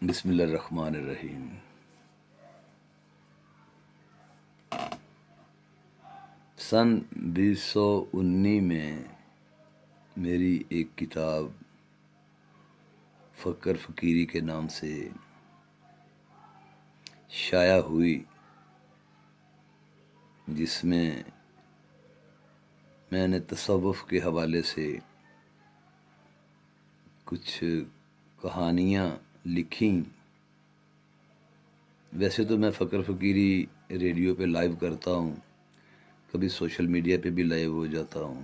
بسم اللہ الرحمن الرحیم۔ سن 2019 میں میری ایک کتاب فقر فقیری کے نام سے شائع ہوئی، جس میں میں نے تصوف کے حوالے سے کچھ کہانیاں لکھیں۔ ویسے تو میں فقر فقیری ریڈیو پہ لائیو کرتا ہوں، کبھی سوشل میڈیا پہ بھی لائیو ہو جاتا ہوں،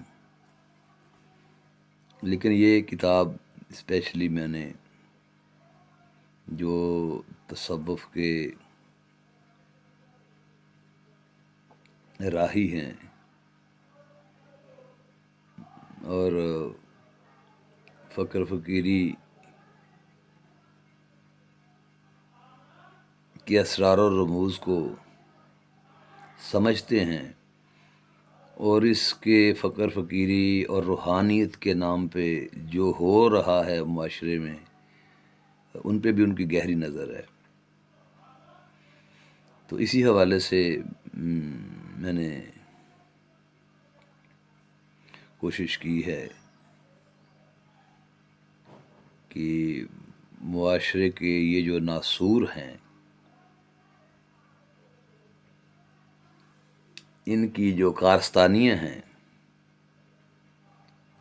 لیکن یہ کتاب اسپیشلی میں نے جو تصوف کے راہی ہیں اور فقر فقیری کے اسرار و رموز کو سمجھتے ہیں، اور اس کے فقر فقیری اور روحانیت کے نام پہ جو ہو رہا ہے معاشرے میں، ان پہ بھی ان کی گہری نظر ہے۔ تو اسی حوالے سے میں نے کوشش کی ہے کہ معاشرے کے یہ جو ناسور ہیں، ان کی جو کارستانیاں ہیں،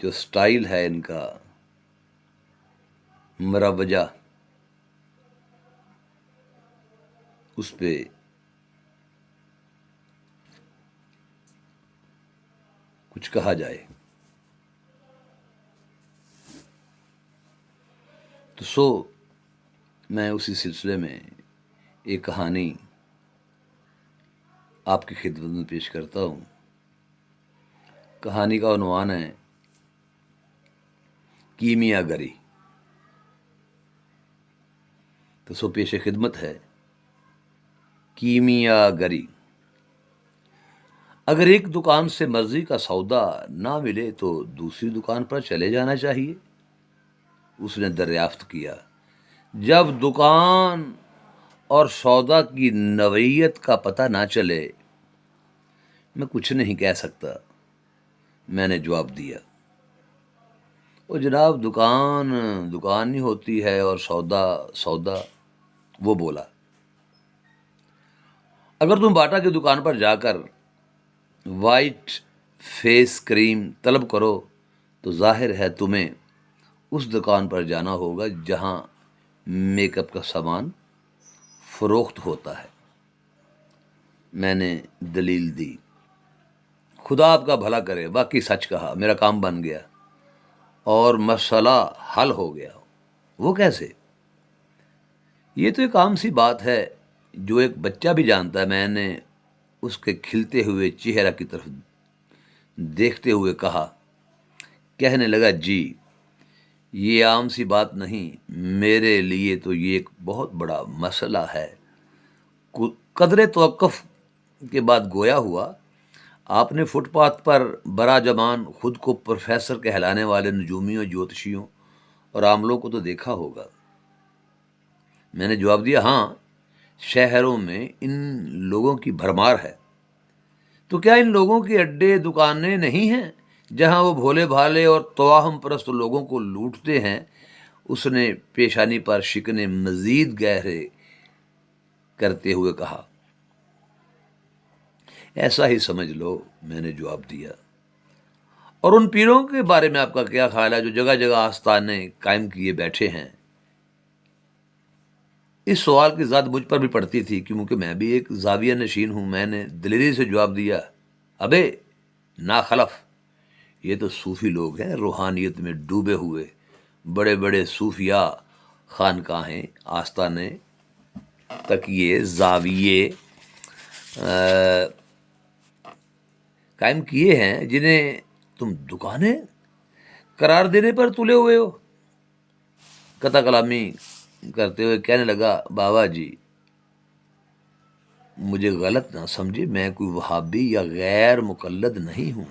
جو سٹائل ہے ان کا مروجہ، اس پہ کچھ کہا جائے۔ تو میں اسی سلسلے میں ایک کہانی آپ کی خدمت میں پیش کرتا ہوں۔ کہانی کا عنوان ہے کیمیا گری۔ تو پیش خدمت ہے کیمیا گری۔ اگر ایک دکان سے مرضی کا سودا نہ ملے تو دوسری دکان پر چلے جانا چاہیے، اس نے دریافت کیا۔ جب دکان اور سودا کی نوعیت کا پتہ نہ چلے، میں کچھ نہیں کہہ سکتا، میں نے جواب دیا۔ وہ جناب، دکان ہی ہوتی ہے اور سودا۔ وہ بولا، اگر تم باٹا کی دکان پر جا کر وائٹ فیس کریم طلب کرو تو ظاہر ہے تمہیں اس دکان پر جانا ہوگا جہاں میک اپ کا سامان فروخت ہوتا ہے۔ میں نے دلیل دی۔ خدا آپ کا بھلا کرے، باقی سچ کہا، میرا کام بن گیا اور مسئلہ حل ہو گیا۔ وہ کیسے؟ یہ تو ایک عام سی بات ہے جو ایک بچہ بھی جانتا ہے۔ میں نے اس کے کھلتے ہوئے چہرہ کی طرف دیکھتے ہوئے کہا۔ کہنے لگا، جی یہ عام سی بات نہیں، میرے لیے تو یہ ایک بہت بڑا مسئلہ ہے۔ قدرے توقف کے بعد گویا ہوا، آپ نے فٹ پاتھ پر براجمان خود کو پروفیسر کہلانے والے نجومیوں، جوتشیوں اور عاملوں کو تو دیکھا ہوگا۔ میں نے جواب دیا، ہاں، شہروں میں ان لوگوں کی بھرمار ہے۔ تو کیا ان لوگوں کے اڈے دکانیں نہیں ہیں جہاں وہ بھولے بھالے اور توہم پرست لوگوں کو لوٹتے ہیں؟ اس نے پیشانی پر شکنے مزید گہرے کرتے ہوئے کہا۔ ایسا ہی سمجھ لو، میں نے جواب دیا۔ اور ان پیروں کے بارے میں آپ کا کیا خیال ہے جو جگہ جگہ آستانے قائم کیے بیٹھے ہیں؟ اس سوال کی ذات مجھ پر بھی پڑتی تھی کیونکہ میں بھی ایک زاویہ نشین ہوں۔ میں نے دلیری سے جواب دیا، ابے ناخلف، یہ تو صوفی لوگ ہیں، روحانیت میں ڈوبے ہوئے، بڑے بڑے صوفیاء خانقاہیں، آستانے، تکیے، زاویے قائم کیے ہیں جنہیں تم دکانیں قرار دینے پر تلے ہوئے ہو۔ قطع کلامی کرتے ہوئے کہنے لگا، بابا جی مجھے غلط نہ سمجھے، میں کوئی وہابی یا غیر مقلد نہیں ہوں۔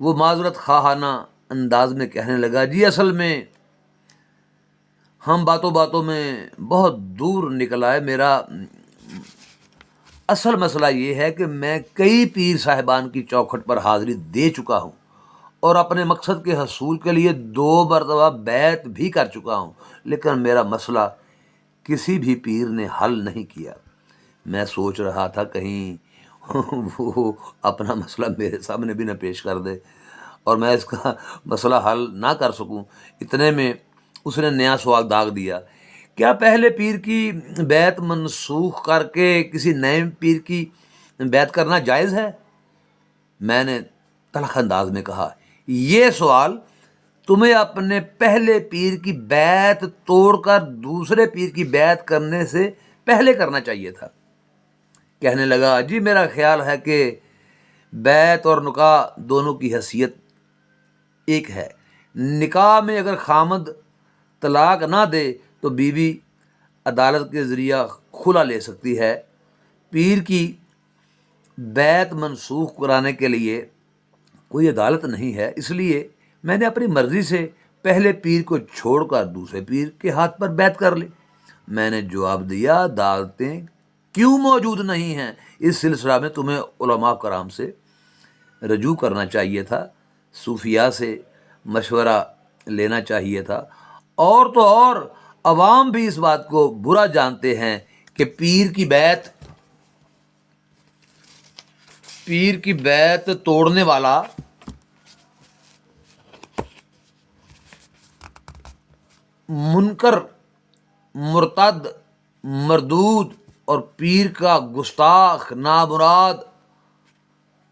وہ معذرت خواہانہ انداز میں کہنے لگا، جی اصل میں ہم باتوں باتوں میں بہت دور نکل آئے. میرا اصل مسئلہ یہ ہے کہ میں کئی پیر صاحبان کی چوکھٹ پر حاضری دے چکا ہوں اور اپنے مقصد کے حصول کے لیے 2 مرتبہ بیعت بھی کر چکا ہوں، لیکن میرا مسئلہ کسی بھی پیر نے حل نہیں کیا. میں سوچ رہا تھا کہیں وہ اپنا مسئلہ میرے سامنے بھی نہ پیش کر دے اور میں اس کا مسئلہ حل نہ کر سکوں. اتنے میں اس نے نیا سوال داغ دیا، کیا پہلے پیر کی بیعت منسوخ کر کے کسی نئے پیر کی بیعت کرنا جائز ہے؟ میں نے تلخ انداز میں کہا، یہ سوال تمہیں اپنے پہلے پیر کی بیعت توڑ کر دوسرے پیر کی بیعت کرنے سے پہلے کرنا چاہیے تھا. کہنے لگا، جی میرا خیال ہے کہ بیعت اور نکاح دونوں کی حیثیت ایک ہے. نکاح میں اگر خامد طلاق نہ دے تو بیوی عدالت کے ذریعہ خلا لے سکتی ہے. پیر کی بیعت منسوخ کرانے کے لیے کوئی عدالت نہیں ہے، اس لیے میں نے اپنی مرضی سے پہلے پیر کو چھوڑ کر دوسرے پیر کے ہاتھ پر بیعت کر لی. میں نے جواب دیا، عدالتیں کیوں موجود نہیں ہیں؟ اس سلسلہ میں تمہیں علماء کرام سے رجوع کرنا چاہیے تھا، صوفیاء سے مشورہ لینا چاہیے تھا. اور تو اور عوام بھی اس بات کو برا جانتے ہیں کہ پیر کی بیعت توڑنے والا منکر، مرتد، مردود اور پیر کا گستاخ، نامراد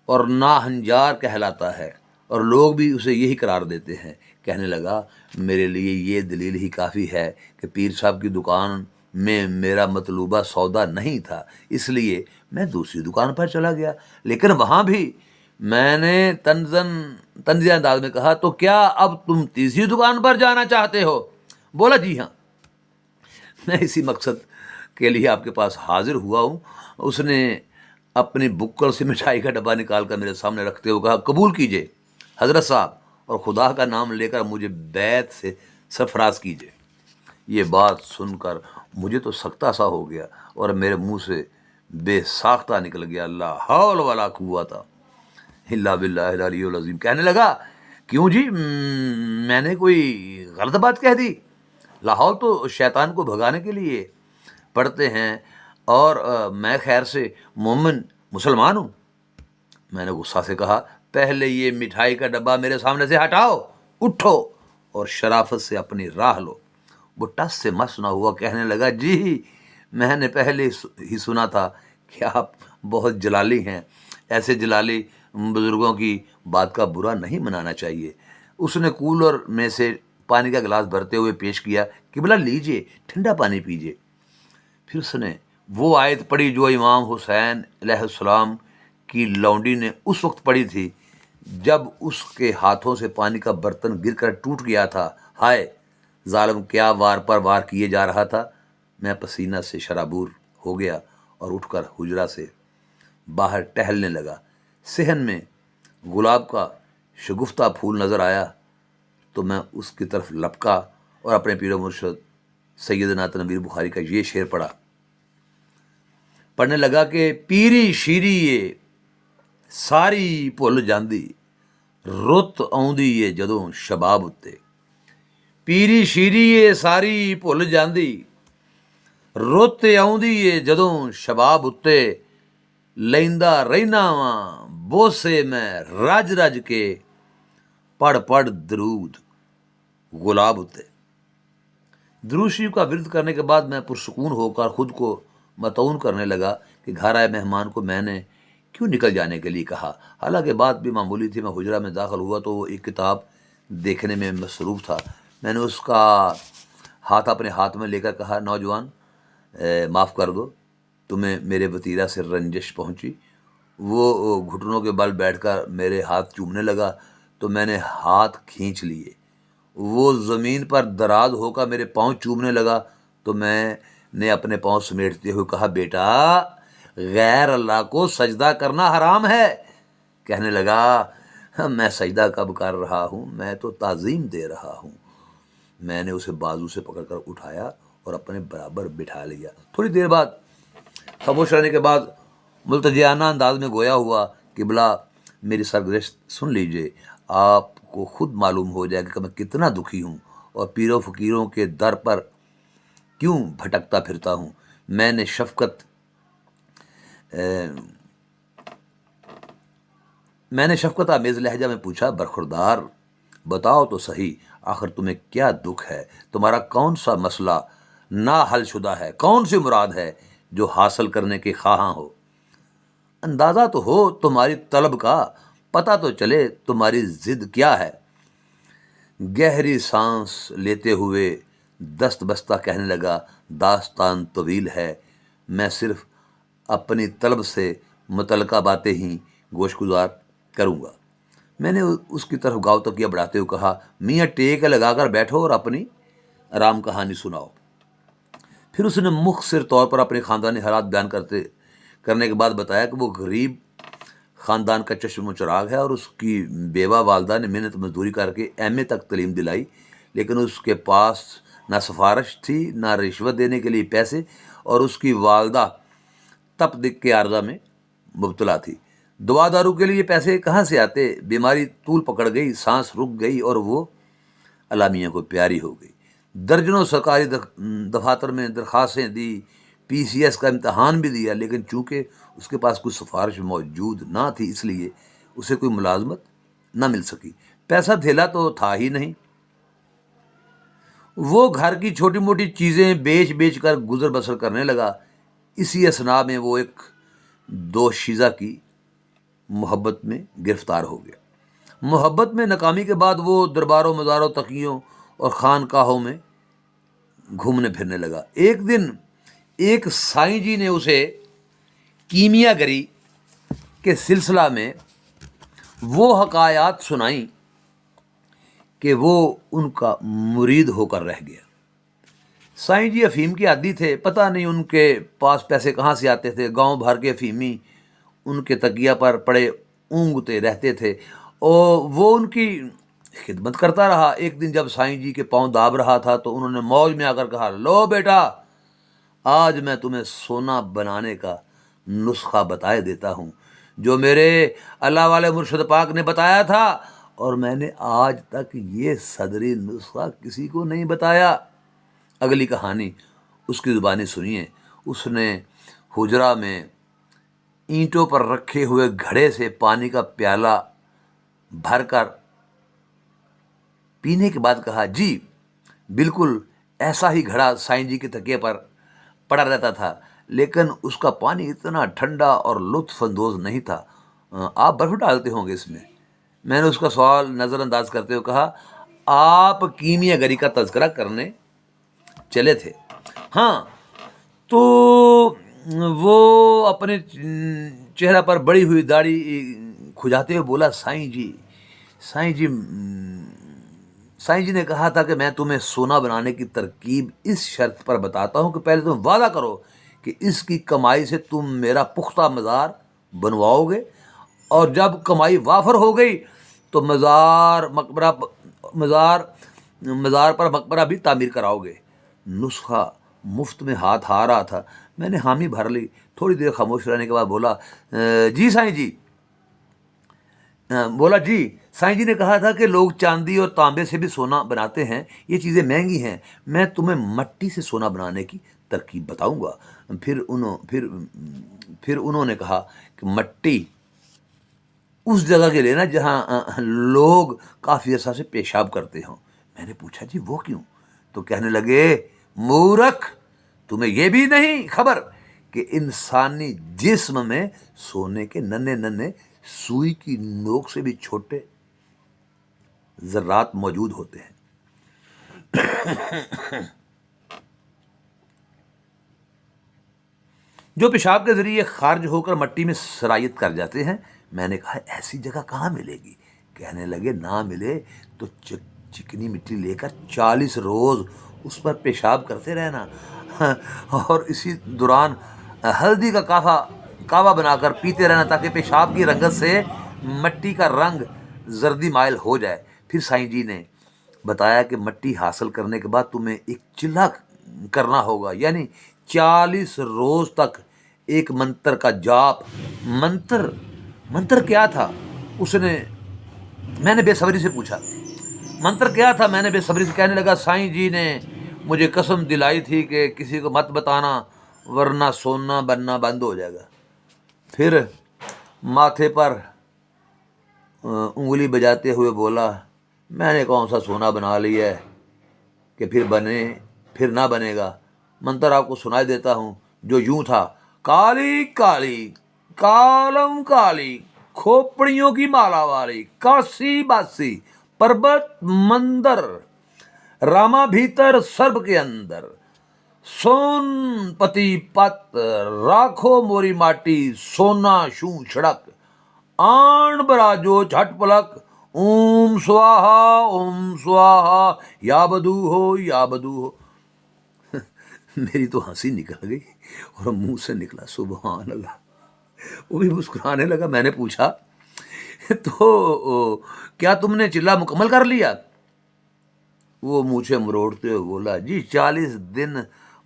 اور ناہنجار کہلاتا ہے، اور لوگ بھی اسے یہی قرار دیتے ہیں. کہنے لگا، میرے لیے یہ دلیل ہی کافی ہے کہ پیر صاحب کی دکان میں میرا مطلوبہ سودا نہیں تھا، اس لیے میں دوسری دکان پر چلا گیا. لیکن وہاں بھی میں نے طنزیہ انداز میں کہا، تو کیا اب تم تیسری دکان پر جانا چاہتے ہو؟ بولا، جی ہاں، میں اسی مقصد کے لیے آپ کے پاس حاضر ہوا ہوں. اس نے اپنی بکڑ سے مٹھائی کا ڈبہ نکال کر میرے سامنے رکھتے ہوئے کہا، قبول کیجئے حضرت صاحب، اور خدا کا نام لے کر مجھے بیعت سے سرفراز کیجئے. یہ بات سن کر مجھے تو سکتہ سا ہو گیا اور میرے منہ سے بے ساختہ نکل گیا، لا حول ولا قوت الا باللہ العلی العظیم. کہنے لگا، کیوں جی، میں نے کوئی غلط بات کہہ دی؟ لاہور تو شیطان کو بھگانے کے لیے پڑھتے ہیں اور میں خیر سے مومن مسلمان ہوں. میں نے غصہ سے کہا، پہلے یہ مٹھائی کا ڈبہ میرے سامنے سے ہٹاؤ، اٹھو اور شرافت سے اپنی راہ لو. وہ ٹس سے مس نہ ہوا، کہنے لگا، جی میں نے پہلے ہی سنا تھا کہ آپ بہت جلالی ہیں، ایسے جلالی بزرگوں کی بات کا برا نہیں منانا چاہیے. اس نے کولر میں سے پانی کا گلاس بھرتے ہوئے پیش کیا، قبلہ لیجئے، ٹھنڈا پانی پیجئے. پھر اس نے وہ آیت پڑھی جو امام حسین علیہ السلام کی لونڈی نے اس وقت پڑھی تھی جب اس کے ہاتھوں سے پانی کا برتن گر کر ٹوٹ گیا تھا. ہائے ظالم، کیا وار پر وار کیے جا رہا تھا. میں پسینہ سے شرابور ہو گیا اور اٹھ کر حجرہ سے باہر ٹہلنے لگا. صحن میں گلاب کا شگفتہ پھول نظر آیا تو میں اس کی طرف لپکا اور اپنے پیر و مرشد سیدنا تنویر بخاری کا یہ شعر پڑھنے لگا کہ پیری شیری یہ ساری بھل جاندی، رت آؤندی ہے جدوں شباب اتے. پیری شیری یہ ساری بھل جاندی، رت آؤندی ہے جدوں شباب اتے. لیندا رہنا واں بوسے میں رج رج کے، پڑھ پڑھ درود گلاب اتے. درود شریف کا ورد کرنے کے بعد میں پرسکون ہو کر خود کو متعون کرنے لگا کہ گھر آئے مہمان کو میں نے کیوں نکل جانے کے لیے کہا. حالانکہ بات بھی معمولی تھی. میں حجرہ میں داخل ہوا تو وہ ایک کتاب دیکھنے میں مصروف تھا. میں نے اس کا ہاتھ اپنے ہاتھ میں لے کر کہا، نوجوان معاف کر دو، تمہیں میرے وتیرہ سے رنجش پہنچی. وہ گھٹنوں کے بل بیٹھ کر میرے ہاتھ چومنے لگا تو میں نے ہاتھ کھینچ لیے. وہ زمین پر دراز ہو کر میرے پاؤں چومنے لگا تو میں نے اپنے پاؤں سمیٹتے ہوئے کہا، بیٹا غیر اللہ کو سجدہ کرنا حرام ہے. کہنے لگا، میں سجدہ کب کر رہا ہوں، میں تو تعظیم دے رہا ہوں۔ میں نے اسے بازو سے پکڑ کر اٹھایا اور اپنے برابر بٹھا لیا۔ تھوڑی دیر بعد خاموش رہنے کے بعد ملتجیانہ انداز میں گویا ہوا، قبلہ میری سرگزشت سن لیجئے، آپ کو خود معلوم ہو جائے کہ میں کتنا دکھی ہوں اور پیر و فقیروں کے در پر کیوں بھٹکتا پھرتا ہوں۔ میں نے شفقت آمیز لہجہ میں پوچھا، برخوردار بتاؤ تو صحیح، آخر تمہیں کیا دکھ ہے؟ تمہارا کون سا مسئلہ نا حل شدہ ہے؟ کون سی مراد ہے جو حاصل کرنے کے خواہاں ہو؟ اندازہ تو ہو تمہاری طلب کا، پتہ تو چلے تمہاری ضد کیا ہے۔ گہری سانس لیتے ہوئے دست بستہ کہنے لگا، داستان طویل ہے، میں صرف اپنی طلب سے متعلقہ باتیں ہی گوش گزار کروں گا۔ میں نے اس کی طرف گاؤ تکیہ بڑھاتے ہوئے کہا، میاں ٹیک لگا کر بیٹھو اور اپنی رام کہانی سناؤ۔ پھر اس نے مختصر طور پر اپنے خاندانی حالات بیان کرنے کے بعد بتایا کہ وہ غریب خاندان کا چشم و چراغ ہے اور اس کی بیوہ والدہ نے محنت مزدوری کر کے ایم اے تک تعلیم دلائی، لیکن اس کے پاس نہ سفارش تھی نہ رشوت دینے کے لیے پیسے، اور اس کی والدہ تپ دق کے عارضہ میں مبتلا تھی۔ دوا دارو کے لیے پیسے کہاں سے آتے؟ بیماری طول پکڑ گئی، سانس رک گئی اور وہ علامیہ کو پیاری ہو گئی۔ درجنوں سرکاری دفاتر میں درخواستیں دی، پی سی ایس کا امتحان بھی دیا، لیکن چونکہ اس کے پاس کوئی سفارش موجود نہ تھی اس لیے اسے کوئی ملازمت نہ مل سکی۔ پیسہ دھیلا تو تھا ہی نہیں، وہ گھر کی چھوٹی موٹی چیزیں بیچ بیچ کر گزر بسر کرنے لگا۔ اسی اثناء میں وہ ایک دوشیزہ کی محبت میں گرفتار ہو گیا۔ محبت میں ناکامی کے بعد وہ درباروں مزاروں تقیوں اور خانقاہوں میں گھومنے پھرنے لگا۔ ایک دن ایک سائیں جی نے اسے کیمیا گری کے سلسلہ میں وہ حکایات سنائیں کہ وہ ان کا مرید ہو کر رہ گیا۔ سائیں جی افیم کے عادی تھے، پتہ نہیں ان کے پاس پیسے کہاں سے آتے تھے۔ گاؤں بھر کے افیمی ان کے تکیہ پر پڑے اونگتے رہتے تھے اور وہ ان کی خدمت کرتا رہا۔ ایک دن جب سائیں جی کے پاؤں داب رہا تھا تو انہوں نے موج میں آ کر کہا، لو بیٹا، آج میں تمہیں سونا بنانے کا نسخہ بتائے دیتا ہوں جو میرے اللہ والے مرشد پاک نے بتایا تھا، اور میں نے آج تک یہ صدری نسخہ کسی کو نہیں بتایا۔ اگلی کہانی اس کی زبانی سنیے۔ اس نے حجرہ میں اینٹوں پر رکھے ہوئے گھڑے سے پانی کا پیالہ بھر کر پینے کے بعد کہا، جی بالکل ایسا ہی گھڑا سائیں جی کے تکیے پر پڑا رہتا تھا، لیکن اس کا پانی اتنا ٹھنڈا اور لطف اندوز نہیں تھا۔ آپ برف ڈالتے ہوں گے اس میں؟ میں نے اس کا سوال نظر انداز کرتے ہوئے کہا، آپ کیمیا گری کا تذکرہ کرنے چلے تھے؟ ہاں۔ تو وہ اپنے چہرہ پر بڑی ہوئی داڑھی کھجاتے ہوئے بولا، سائیں جی نے کہا تھا کہ میں تمہیں سونا بنانے کی ترکیب اس شرط پر بتاتا ہوں کہ پہلے تم وعدہ کرو کہ اس کی کمائی سے تم میرا پختہ مزار بنواؤ گے، اور جب کمائی وافر ہو گئی تو مزار پر مقبرہ بھی تعمیر کراؤ گے۔ نسخہ مفت میں ہاتھ آ رہا تھا، میں نے حامی بھر لی۔ تھوڑی دیر خاموش رہنے کے بعد بولا، جی سائیں جی نے کہا تھا کہ لوگ چاندی اور تانبے سے بھی سونا بناتے ہیں، یہ چیزیں مہنگی ہیں، میں تمہیں مٹی سے سونا بنانے کی ترکیب بتاؤں گا۔ پھر انہوں نے کہا کہ مٹی اس جگہ کے لینا جہاں لوگ کافی عرصہ سے پیشاب کرتے ہوں۔ میں نے پوچھا، جی وہ کیوں؟ تو کہنے لگے، مورکھ، تمہیں یہ بھی نہیں خبر کہ انسانی جسم میں سونے کے ننھے سوئی کی نوک سے بھی چھوٹے ذرات موجود ہوتے ہیں۔ جو پیشاب کے ذریعے خارج ہو کر مٹی میں سرایت کر جاتے ہیں۔ میں نے کہا، ایسی جگہ کہاں ملے گی؟ کہنے لگے، نہ ملے تو چکنی مٹی لے کر 40 روز اس پر پیشاب کرتے رہنا، اور اسی دوران ہلدی کا کعوہ بنا کر پیتے رہنا، تاکہ پیشاب کی رنگت سے مٹی کا رنگ زردی مائل ہو جائے۔ پھر سائیں جی نے بتایا کہ مٹی حاصل کرنے کے بعد تمہیں ایک چلہ کرنا ہوگا، یعنی 40 روز تک ایک منتر کا جاپ۔ منتر کیا تھا؟ میں نے بے صبری سے پوچھا، منتر کیا تھا؟ میں نے بے صبری سے کہنے لگا، سائیں جی نے مجھے قسم دلائی تھی کہ کسی کو مت بتانا ورنہ سونا بننا بند ہو جائے گا۔ پھر ماتھے پر انگلی بجاتے ہوئے بولا، میں نے کون سا سونا بنا لیا ہے کہ پھر نہ بنے گا۔ منتر آپ کو سنائی دیتا ہوں جو یوں تھا، کالی کالی کالم کالی کھوپڑیوں کی مالا والی کاسی باسی پربت مندر راما بھیتر سرب کے اندر سون پتی پت راکھو موری ماٹی سونا شوں چھڑک آن براجو جھٹ پلک اوم سواہا یا بدو ہو۔ میری تو ہنسی نکل گئی اور منہ سے نکلا سبحان اللہ۔ وہ بھی مسکرانے لگا۔ میں نے پوچھا، تو کیا تم نے چلہ مکمل کر لیا؟ وہ مجھے مروڑتے ہوئے بولا، جی 40 دن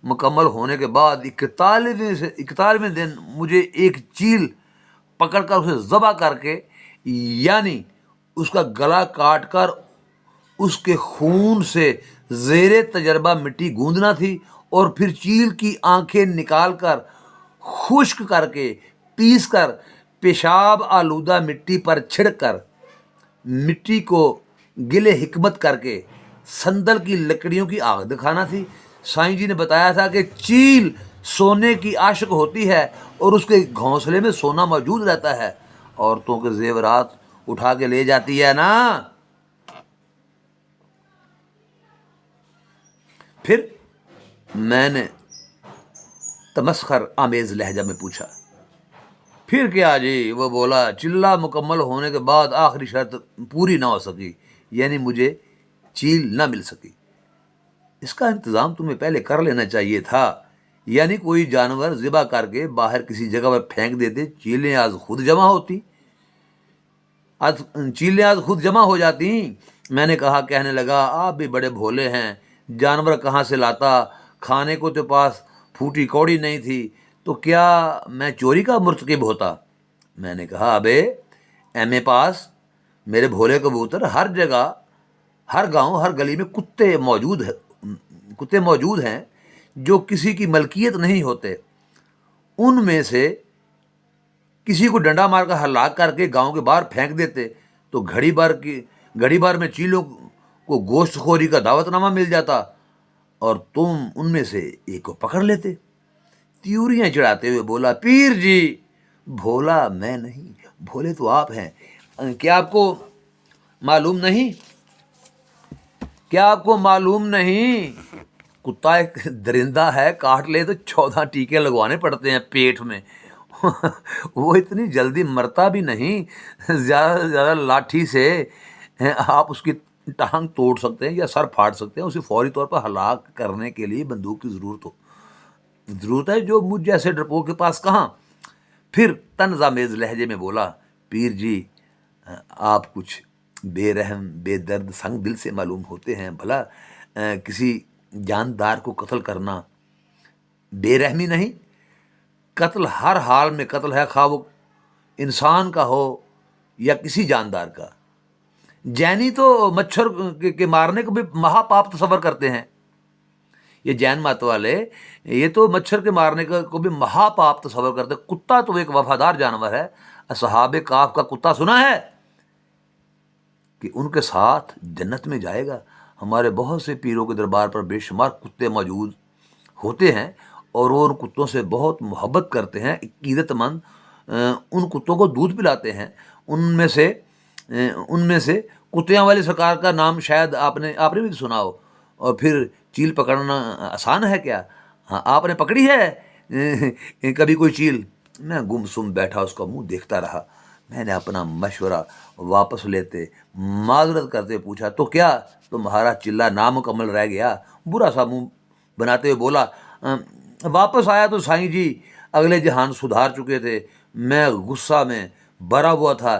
مکمل ہونے کے بعد 41ویں دن مجھے ایک چیل پکڑ کر اسے ذبح کر کے، یعنی اس کا گلا کاٹ کر اس کے خون سے زیر تجربہ مٹی گوندنا تھی، اور پھر چیل کی آنکھیں نکال کر خشک کر کے پیس کر پیشاب آلودہ مٹی پر چھڑک کر مٹی کو گلے حکمت کر کے سندل کی لکڑیوں کی آگ دکھانا تھی۔ سائیں جی نے بتایا تھا کہ چیل سونے کی عاشق ہوتی ہے اور اس کے گھونسلے میں سونا موجود رہتا ہے، عورتوں کے زیورات اٹھا کے لے جاتی ہے نا۔ پھر میں نے تمسخر آمیز لہجہ میں پوچھا، پھر کیا جی؟ وہ بولا، چلہ مکمل ہونے کے بعد آخری شرط پوری نہ ہو سکی، یعنی مجھے چیل نہ مل سکی۔ اس کا انتظام تمہیں پہلے کر لینا چاہیے تھا، یعنی کوئی جانور ذبح کر کے باہر کسی جگہ پر پھینک دیتے، چیلیں آج خود جمع ہو جاتی۔ میں نے کہنے لگا، آپ بھی بڑے بھولے ہیں، جانور کہاں سے لاتا؟ کھانے کو تو پاس پھوٹی کوڑی نہیں تھی، تو کیا میں چوری کا مرتکب ہوتا؟ میں نے کہا، ابے ایم پاس میرے بھولے کبوتر، ہر جگہ، ہر گاؤں، ہر گلی میں کتے موجود ہیں جو کسی کی ملکیت نہیں ہوتے۔ ان میں سے کسی کو ڈنڈا مار کر ہلاک کر کے گاؤں کے باہر پھینک دیتے تو گھڑی بھر میں چیلوں کو گوشت خوری کا دعوت نامہ مل جاتا اور تم ان میں سے ایک کو پکڑ لیتے۔ تیوریاں چڑھاتے ہوئے بولا، پیر جی، بھولا میں نہیں، بھولے تو آپ ہیں۔ کیا آپ کو معلوم نہیں کتا ایک درندہ ہے، کاٹ لے تو 14 ٹیکے لگوانے پڑتے ہیں پیٹ میں۔ وہ اتنی جلدی مرتا بھی نہیں، زیادہ سے زیادہ لاٹھی سے آپ اس کی ٹانگ توڑ سکتے ہیں یا سر پھاڑ سکتے ہیں۔ اسے فوری طور پر ہلاک کرنے کے لیے بندوق کی ضرورت ہے، جو مجھ جیسے ڈرپوک کے پاس کہاں۔ پھر طنز آمیز لہجے میں بولا، پیر جی، آپ کچھ بے رحم بے درد سنگ دل سے معلوم ہوتے ہیں۔ بھلا کسی جاندار کو قتل کرنا بے رحمی نہیں؟ قتل ہر حال میں قتل ہے، خواہ وہ انسان کا ہو یا کسی جاندار کا۔ جینی تو مچھر کے مارنے کو بھی مہا پاپ تصور کرتے ہیں۔ یہ جین مت والے، یہ تو مچھر کے مارنے کو بھی مہا پاپ تصور کرتے ہیں۔ کتا تو ایک وفادار جانور ہے۔ اصحاب کہف کا کتا سنا ہے کہ ان کے ساتھ جنت میں جائے گا۔ ہمارے بہت سے پیروں کے دربار پر بے شمار کتے موجود ہوتے ہیں اور وہ ان کتوں سے بہت محبت کرتے ہیں، عقیدت مند ان کتوں کو دودھ پلاتے ہیں۔ ان میں سے کتیاں والی سرکار کا نام شاید آپ نے بھی سنا ہو۔ اور پھر چیل پکڑنا آسان ہے کیا؟ ہاں، آپ نے پکڑی ہے کبھی کوئی چیل؟ میں گم سم بیٹھا اس کا منہ دیکھتا رہا۔ میں نے اپنا مشورہ واپس لیتے معذرت کرتے پوچھا، تو کیا تمہارا چلہ نامکمل رہ گیا؟ برا سا منہ بناتے ہوئے بولا، واپس آیا تو سائیں جی اگلے جہان سدھار چکے تھے۔ میں غصہ میں بھرا ہوا تھا،